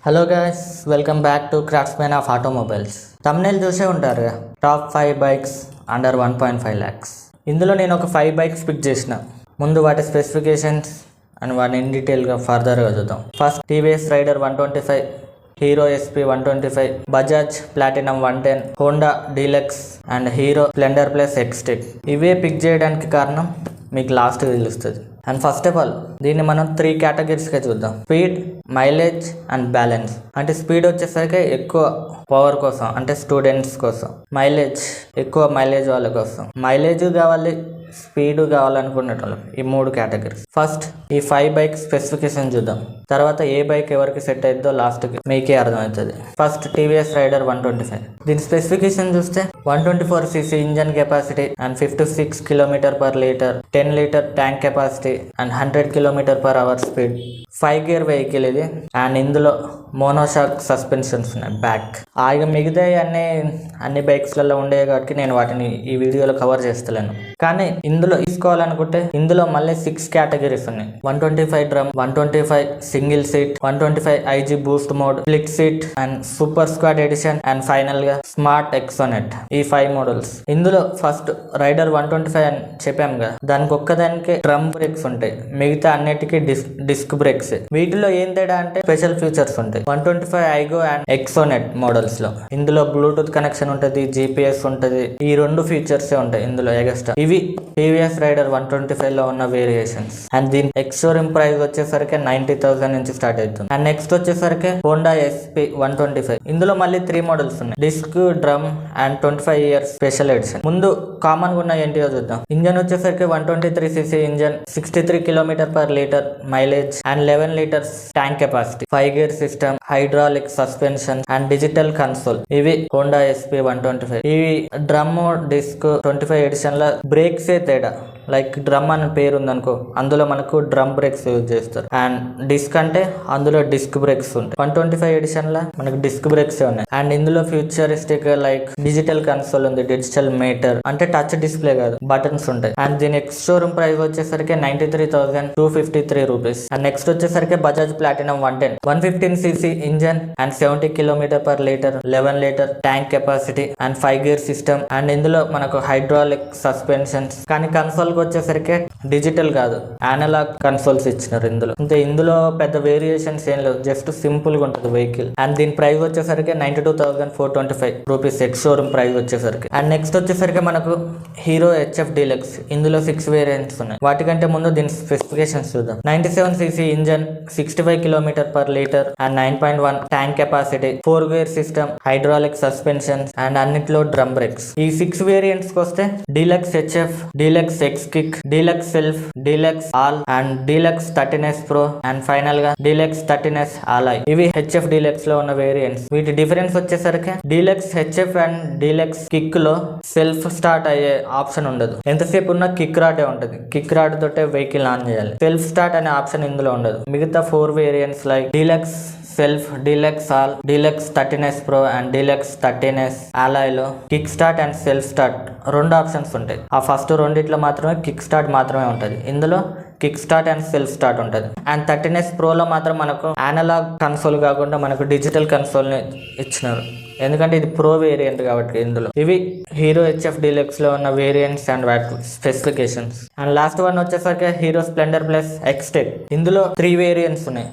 Hello guys, welcome back to craftsmen of automobiles. Thumbnail చూసే ఉంటారు కదా, టాప్ 5 బైక్స్ అండర్ 1.5 lakhs. ఇందులో నేను ఒక 5 బైక్స్ పిక్ చేసిన. ముందు వాటి స్పెసిఫికేషన్స్ అండ్ వాటిని ఇన్ డీటెయిల్గా ఫర్దర్గా చూద్దాం. First TVS Raider 125, Hero SP 125, Bajaj platinum 110, Honda deluxe and Hero Splendor plus Xtec. ఇవే పిక్ చేయడానికి కారణం మీకు లాస్ట్ తెలుస్తుంది. అండ్ ఫస్ట్ ఆఫ్ ఆల్ దీన్ని మనం 3 కేటగిరీస్గా చూద్దాం: స్పీడ్, మైలేజ్ అండ్ బ్యాలెన్స్. అంటే స్పీడ్ వచ్చేసరికి ఎక్కువ పవర్ కోసం, అంటే స్టూడెంట్స్ కోసం. మైలేజ్ ఎక్కువ మైలేజ్ వాళ్ళ కోసం. మైలేజ్ కావాలి, స్పీడ్ కావాలనుకునేటోళ్ళం. ఈ 3 కేటగిరీస్. ఫస్ట్ ఈ 5 బైక్ స్పెసిఫికేషన్ చూద్దాం. తర్వాత ఏ బైక్ ఎవరికి సెట్ అయిద్దో లాస్ట్కి మీకే అర్థమవుతుంది. First TVS Raider 125. దీని స్పెసిఫికేషన్ చూస్తే 124cc ఇంజన్ కెపాసిటీ అండ్ 56 km/లీటర్, 10 litre tank capacity and 100 km/h speed. 5 gear vehicle ఇది. అండ్ ఇందులో మోనోషాక్ సస్పెన్షన్స్ ఉన్నాయి బ్యాక్. ఇక మిగతా అన్ని బైక్స్లలో ఉండేవి కాబట్టి నేను వాటిని ఈ వీడియోలో కవర్ చేస్తలేను. కానీ ఇందులో తీసుకోవాలనుకుంటే ఇందులో మళ్ళీ 6 కేటగిరీస్ ఉన్నాయి. 125 drum, 125 single seat, 125 IG boost mode, split seat and super squad edition and final గా స్మార్ట్ ఎక్సోనెట్. ఈ 5 మోడల్స్. ఇందులో ఫస్ట్ రైడర్ 125 అని చెప్పాం కదా, దానికి ఒక్కదానికి డ్రమ్ బ్రేక్స్ ఉంటాయి, మిగతా అన్నిటికీ డిస్క్ బ్రేక్స్. వీటిలో ఏం తేడా అంటే స్పెషల్ ఫీచర్స్ ఉంటాయి 125 ఐగో అండ్ ఎక్సోనెట్ మోడల్స్ లో. ఇందులో బ్లూటూత్ కనెక్షన్ ఉంటుంది, GPS ఉంటుంది. ఈ 2 ఫీచర్స్ ఉంటాయి ఇందులో ఎగస్ట్రా. ఇవి టీవీఎస్ రైడర్ 125 లో ఉన్న వేరియేషన్స్. అండ్ దీని ఎక్స్షోరూమ్ ప్రైస్ వచ్చేసరికి 90,000 నుంచి స్టార్ట్ అవుతుంది. అండ్ నెక్స్ట్ వచ్చేసరికి హోండా ఎస్పీ 125. ఇందులో మళ్ళీ 3 మోడల్స్ ఉన్నాయి: disc, drum and 25 years special edition. ముందు కామన్ గా ఉన్న ఏంటియో చూద్దాం. ఇంజన్ వచ్చేసరికి 123cc ఇంజన్, 63 km/లీటర్ mileage and 11 litres tank capacity, 5 gear system, hydraulic suspension and digital console. ఇవి హోండా ఎస్పీ 125. ఇవి డ్రమ్, డిస్క్ 25 ఎడిషన్ లో బ్రేక్సే తేడా. లైక్ డ్రమ్ అని పేరు ఉందనుకో, అందులో మనకు డ్రమ్ బ్రేక్స్ యూజ్ చేస్తారు. అండ్ డిస్క్ అంటే అందులో డిస్క్ బ్రేక్స్ ఉంటాయి. 125 ఎడిషన్ లో మనకు డిస్క్ బ్రేక్స్ ఉన్నాయి. అండ్ ఇందులో ఫ్యూచరిస్టిక్ లైక్ డిజిటల్ కన్సోల్ ఉంది, డిజిటల్ మీటర్ అంటే టచ్ డిస్ప్లే కాదు, బటన్స్ ఉంటాయి. అండ్ దీని ఎక్స్ షోరూమ్ ప్రైస్ వచ్చేసరికి 93,253 రూపీస్. అండ్ నెక్స్ట్ వచ్చేసరికి Bajaj platinum 110, 115cc engine and 70 km/లీటర్, 11 litre tank capacity and 5 gear system. And ఇందులో మనకు హైడ్రాలిక్ సస్పెన్షన్స్. కానీ కన్సోల్ వచ్చేసరికి డిజిటల్ కాదు, అనలాగ్ కన్సోల్స్ ఇచ్చినారు ఇందులో. అంటే ఇందులో పెద్ద వేరియేషన్స్ ఏం లేవు, జస్ట్ సింపుల్ గా ఉంటుంది వెహికల్. అండ్ దీని ప్రైస్ వచ్చేసరికి 92,425 రూపీస్ ఎక్స్ షోరూమ్ ప్రైస్ వచ్చేసరికి. అండ్ నెక్స్ట్ వచ్చేసరికి మనకు హీరో HF డీలక్స్. ఇందులో 6 వేరియంట్స్ ఉన్నాయి. వాటికంటే ముందు దీని స్పెసిఫికేషన్స్ చూద్దాం. 97cc ఇంజన్, 65 km/లీటర్ and 9.1 tank capacity, 4 gear system, hydraulic suspensions and అన్నిట్లో డ్రమ్ బ్రేక్స్. ఈ 6 వేరియంట్స్ వస్తే Deluxe HF, Deluxe X kick, Deluxe self, Deluxe all and Deluxe 13s pro and final గా డీలక్స్ 13s అలాయ్. ఇవి HF Deluxe లో ఉన్న variants. వీటి difference వచ్చేసరికి Deluxe HF and Deluxe kick లో సెల్ఫ్ స్టార్ట్ అయ్యే ఆప్షన్ ఉండదు. ఎంతసేపు ఉన్న కిక్ రాడే ఉంటుంది. కిక్ రాడ్ తోటే వెహికల్ ఆన్ చేయాలి. సెల్ఫ్ స్టార్ట్ అనే ఆప్షన్ ఇందులో ఉండదు. మిగతా 4 variants like Deluxe self, Deluxe all, Deluxe 13s pro and Deluxe 13s alloy లో kick start and self start 2 options ఉంటాయి. ఆ ఫస్ట్ రెండిట్లో మాత్రమే కిక్ స్టార్ట్ మాత్రమే ఉంటుంది. ఇందులో kick start and self start ఉంటుంది. అండ్ 13s ప్రోలో మాత్రం మనకు అనలాగ్ కన్సోల్ కాకుండా మనకు డిజిటల్ కన్సోల్ ని ఇచ్చినారు, ఎందుకంటే ఇది ప్రో వేరియంట్ కాబట్టి. ఇందులో ఇవి హీరో HF డీలక్స్ లో ఉన్న వేరియంట్స్ అండ్ వాటి స్పెసిఫికేషన్స్. అండ్ లాస్ట్ వన్ వచ్చేసరికి హీరో స్ప్లెండర్ ప్లస్ ఎక్స్టెక్. ఇందులో 3 వేరియంట్స్ ఉన్నాయి: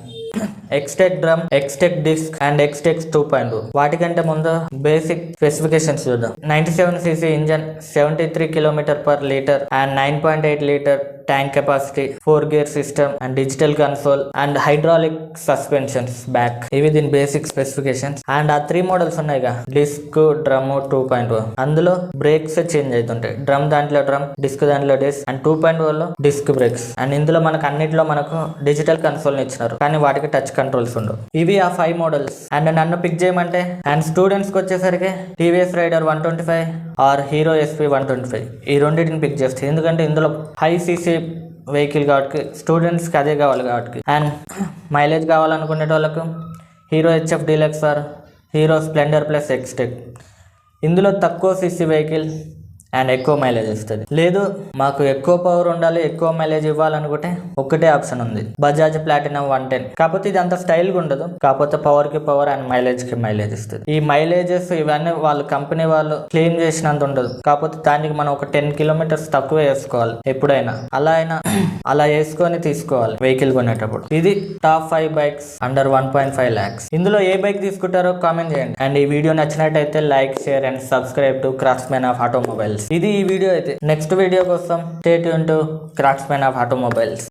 Xtec drum, Xtec disc and Xtec 2.0. వాటికంటే ముందు బేసిక్ స్పెసిఫికేషన్స్ చూద్దాం. 97cc ఇంజన్, 73 km/లీటర్ and 9.8 litre tank capacity, 4 gear system and digital console and hydraulic suspensions back. ఇవి దీని basic specifications. And ఆ 3 models ఉన్నాయిగా, డిస్క్, డ్రమ్, 2.0. అందులో బ్రేక్స్ చేంజ్ అవుతుంటాయి. డ్రమ్ దాంట్లో డ్రమ్, డిస్క్ దాంట్లో డిస్క్ అండ్ 2.0 లో డిస్క్ బ్రేక్స్. అండ్ ఇందులో మనకు అన్నిట్లో మనకు డిజిటల్ కన్సోల్ ఇచ్చినారు, కానీ వాటికి టచ్ కంట్రోల్స్ ఉండవు. ఇవి ఆ 5 మోడల్స్. అండ్ నన్ను పిక్ చేయమంటే అండ్ స్టూడెంట్స్ కి వచ్చేసరికి TVS Raider 125 or Hero SP 125 ఈ రెండింటిని పిక్ చేస్తాయి. ఎందుకంటే ఇందులో హై సీసీ వెహికల్ కాబట్టి స్టూడెంట్స్కి అదే కావాలి కాబట్టి. అండ్ మైలేజ్ కావాలనుకునే వాళ్ళకు Hero HF deluxe or Hero Splendor plus Xtec. ఇందులో తక్కువ సీసీ వెహికల్ అండ్ ఎక్కువ మైలేజ్ ఇస్తుంది. లేదు మాకు ఎక్కువ పవర్ ఉండాలి, ఎక్కువ మైలేజ్ ఇవ్వాలనుకుంటే ఒకటే ఆప్షన్ ఉంది, బజాజ్ ప్లాటినం 110. కాకపోతే ఇది అంత స్టైల్ గా ఉండదు, కాకపోతే పవర్ కి పవర్ అండ్ మైలేజ్ కి మైలేజ్ ఇస్తుంది. ఈ మైలేజెస్ ఇవన్నీ వాళ్ళు కంపెనీ వాళ్ళు క్లెయిమ్ చేసినంత ఉండదు, కాకపోతే దానికి మనం ఒక 10 కిలోమీటర్స్ తక్కువ వేసుకోవాలి ఎప్పుడైనా. అలా వేసుకొని తీసుకోవాలి వెహికల్ కొనేటప్పుడు. ఇది టాప్ 5 బైక్స్ అండర్ 1.5 lakhs. ఇందులో ఏ బైక్ తీసుకుంటారో కామెంట్ చేయండి. అండ్ ఈ వీడియో నచ్చినట్టయితే like, share and subscribe to craftsmen of automobiles. ఇది ఈ వీడియో అయితే. నెక్స్ట్ వీడియో కోసం stay tune to craftsmen of automobiles.